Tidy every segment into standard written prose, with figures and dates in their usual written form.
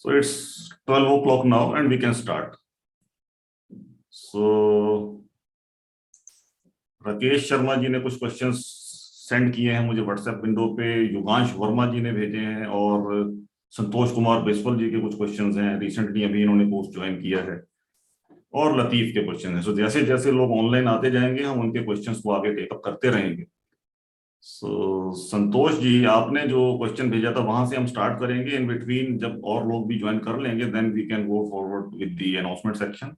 So it's 12 o'clock now and we can start. So Rakesh Sharma ji ने कुछ questions send किए हैं मुझे व्हाट्सएप विंडो पे, युगांश वर्मा जी ने भेजे हैं और संतोष कुमार बेसवल जी के कुछ क्वेश्चंस हैं, रिसेंटली अभी इन्होंने पोस्ट ज्वाइन किया है, और लतीफ के क्वेश्चन हैं। सो जैसे जैसे लोग ऑनलाइन आते जाएंगे हम उनके क्वेश्चंस को आगे टेकअप करते रहेंगे। सो संतोष जी, आपने जो क्वेश्चन भेजा था वहां से हम स्टार्ट करेंगे। इन बिटवीन जब और लोग भी ज्वाइन कर लेंगे then we can go forward with the announcement section,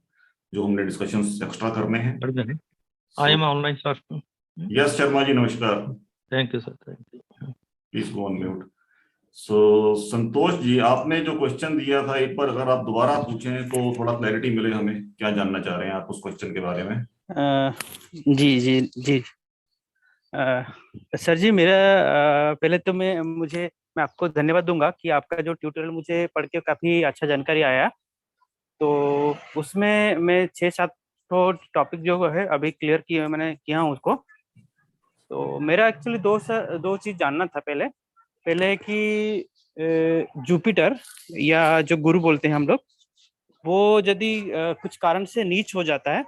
जो हमने डिस्कशंस एक्स्ट्रा करने हैं। I am online, sir. Yes Sharma ji, नमस्कार। Thank you, sir. Thank you. Please go on mute. So Santosh ji, आपने जो क्वेश्चन दिया था एक बार अगर आप दोबारा पूछें तो थोड़ा क्लैरिटी मिले हमें, क्या जानना चाह रहे हैं आप उस क्वेश्चन के बारे में? जी जी जी सर जी, मेरा पहले तो मैं आपको धन्यवाद दूंगा कि आपका जो ट्यूटोरियल मुझे पढ़ के काफ़ी अच्छा जानकारी आया। तो उसमें मैं 6-7 टॉपिक जो है अभी क्लियर किया, मैंने किया हूँ उसको। तो मेरा एक्चुअली दो चीज़ जानना था। पहले कि जुपिटर या जो गुरु बोलते हैं हम लोग, वो यदि कुछ कारण से नीच हो जाता है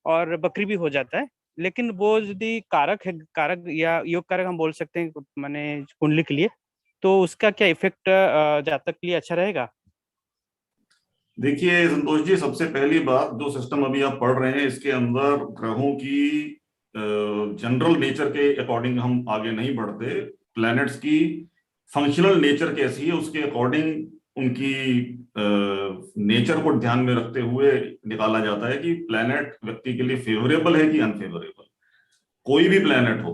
और बकरी भी हो जाता है, लेकिन वो यदि कारक या योग कारक हम बोल सकते हैं माने कुंडली के लिए, तो उसका क्या इफेक्ट जातक के लिए अच्छा रहेगा? देखिए संतोष जी, सबसे पहली बात, जो सिस्टम अभी आप पढ़ रहे हैं इसके अंदर ग्रहों की जनरल नेचर के अकॉर्डिंग हम आगे नहीं बढ़ते। प्लैनेट्स की फंक्शनल नेचर कैसी है उसके अकॉर्डिंग उनकी नेचर को ध्यान में रखते हुए निकाला जाता है कि प्लैनेट व्यक्ति के लिए फेवरेबल है कि अनफेवरेबल। कोई भी प्लैनेट हो,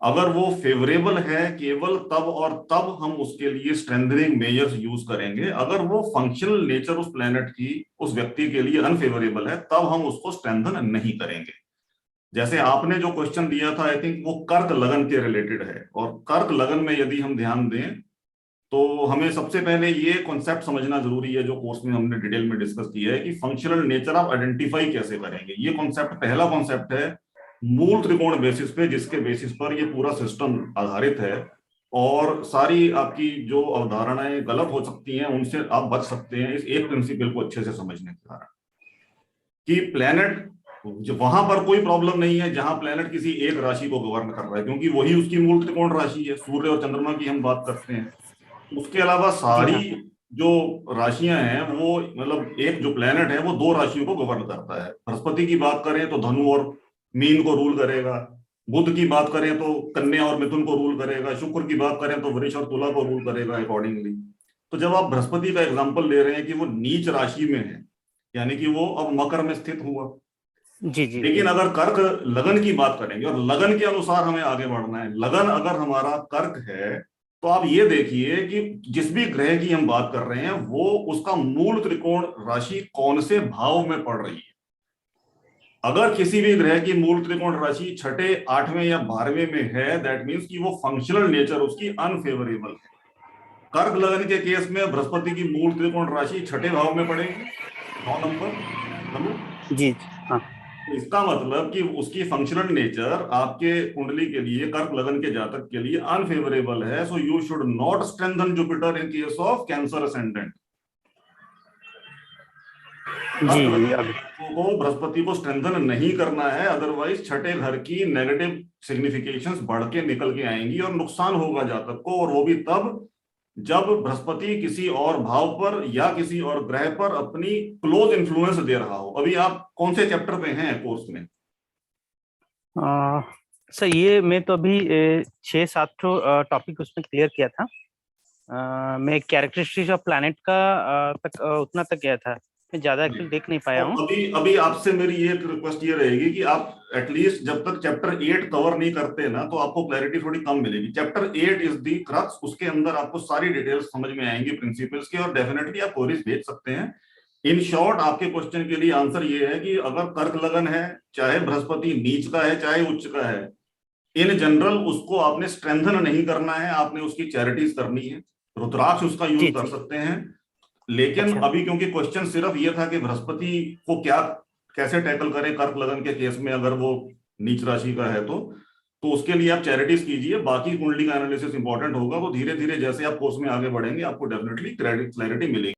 अगर वो फेवरेबल है केवल तब और तब हम उसके लिए स्ट्रेंथनिंग मेजर्स यूज करेंगे। अगर वो फंक्शनल नेचर उस प्लैनेट की उस व्यक्ति के लिए अनफेवरेबल है तब हम उसको स्ट्रेंथन नहीं करेंगे। जैसे आपने जो क्वेश्चन दिया था, आई थिंक वो कर्क लगन के रिलेटेड है, और कर्क लगन में यदि हम ध्यान दें तो हमें सबसे पहले ये कॉन्सेप्ट समझना जरूरी है, जो कोर्स में हमने डिटेल में डिस्कस किया है, कि फंक्शनल नेचर आप आइडेंटिफाई कैसे करेंगे। ये कॉन्सेप्ट पहला कॉन्सेप्ट है मूल त्रिकोण बेसिस पे, जिसके बेसिस पर ये पूरा सिस्टम आधारित है, और सारी आपकी जो अवधारणाएं गलत हो सकती हैं उनसे आप बच सकते हैं इस एक प्रिंसिपल को अच्छे से समझने के कारण, कि प्लेनेट वहां पर कोई प्रॉब्लम नहीं है जहां प्लेनेट किसी एक राशि को गवर्न कर रहा है, क्योंकि वही उसकी मूल त्रिकोण राशि है। सूर्य और चंद्रमा की हम बात करते हैं, उसके अलावा सारी जो राशियां हैं वो मतलब एक जो प्लेनेट है वो दो राशियों को गवर्न करता है। बृहस्पति की बात करें तो धनु और मीन को रूल करेगा, बुध की बात करें तो कन्या और मिथुन को रूल करेगा, शुक्र की बात करें तो वृष और तुला को रूल करेगा अकॉर्डिंगली। तो जब आप बृहस्पति का एग्जांपल ले रहे हैं कि वो नीच राशि में है, यानी कि वो अब मकर में स्थित हुआ, जी जी। लेकिन अगर कर्क लगन की बात करेंगे और लगन के अनुसार हमें आगे बढ़ना है, लगन अगर हमारा कर्क है तो आप ये देखिए कि जिस भी ग्रह की हम बात कर रहे हैं वो उसका मूल त्रिकोण राशि कौन से भाव में पड़ रही है। अगर किसी भी ग्रह की मूल त्रिकोण राशि छठे, आठवें या 12वें में है, दैट मीन्स कि वो फंक्शनल नेचर उसकी अनफेवरेबल है। कर्क लगन के केस में बृहस्पति की मूल त्रिकोण राशि छठे भाव में पड़ेगी, 9 नंबर। जी हाँ। इसका मतलब कि उसकी फंक्शनल नेचर आपके कुंडली के लिए, कर्क लगन के जातक के लिए अनफेवरेबल है। So you should not strengthen Jupiter in case of cancer ascendant. को बृहस्पति को स्ट्रेंथन नहीं करना है, अदरवाइज छठे घर की नेगेटिव सिग्निफिकेशंस बढ़ के निकल के आएंगी और नुकसान होगा जातक को, और वो भी तब जब बृहस्पति किसी और भाव पर या किसी और ग्रह पर अपनी क्लोज इन्फ्लुएंस दे रहा हो। अभी आप कौन से चैप्टर पे हैं कोर्स में? सर ये मैं तो अभी 6-7 टॉपिक उसमें क्लियर किया था। मैं कैरेक्टरिस्टिक्स ऑफ प्लैनेट का उतना तक गया था, मैं ज्यादा एक्चुअली देख नहीं पाया हूँ। अभी आपसे मेरी ये रिक्वेस्ट ये रहेगी कि आप एटलीस्ट जब तक चैप्टर 8 कवर नहीं करते ना, तो आपको क्लैरिटी थोड़ी कम मिलेगी। चैप्टर 8 इज दी क्रक्स, उसके अंदर आपको सारी डिटेल्स समझ में आएंगी प्रिंसिपल्स की, और डेफिनेटली आप क्वेरीज भेज सकते हैं। इन शॉर्ट आपके क्वेश्चन के लिए आंसर ये है कि अगर कर्क लगन है, चाहे बृहस्पति नीच का है चाहे उच्च का है, इन जनरल उसको आपने स्ट्रेंथन नहीं करना है, आपने उसकी चैरिटीज करनी है। रुद्राक्ष उसका यूज कर सकते हैं, लेकिन अभी क्योंकि क्वेश्चन सिर्फ ये था कि बृहस्पति को क्या कैसे टैकल करें कर्क लगन के केस में अगर वो नीच राशि का है, तो तो उसके लिए आप चैरिटीज कीजिए, बाकी कुंडली का एनालिसिस इंपॉर्टेंट होगा, वो धीरे धीरे जैसे आप कोर्स में आगे बढ़ेंगे आपको डेफिनेटली क्लैरिटी मिलेगी।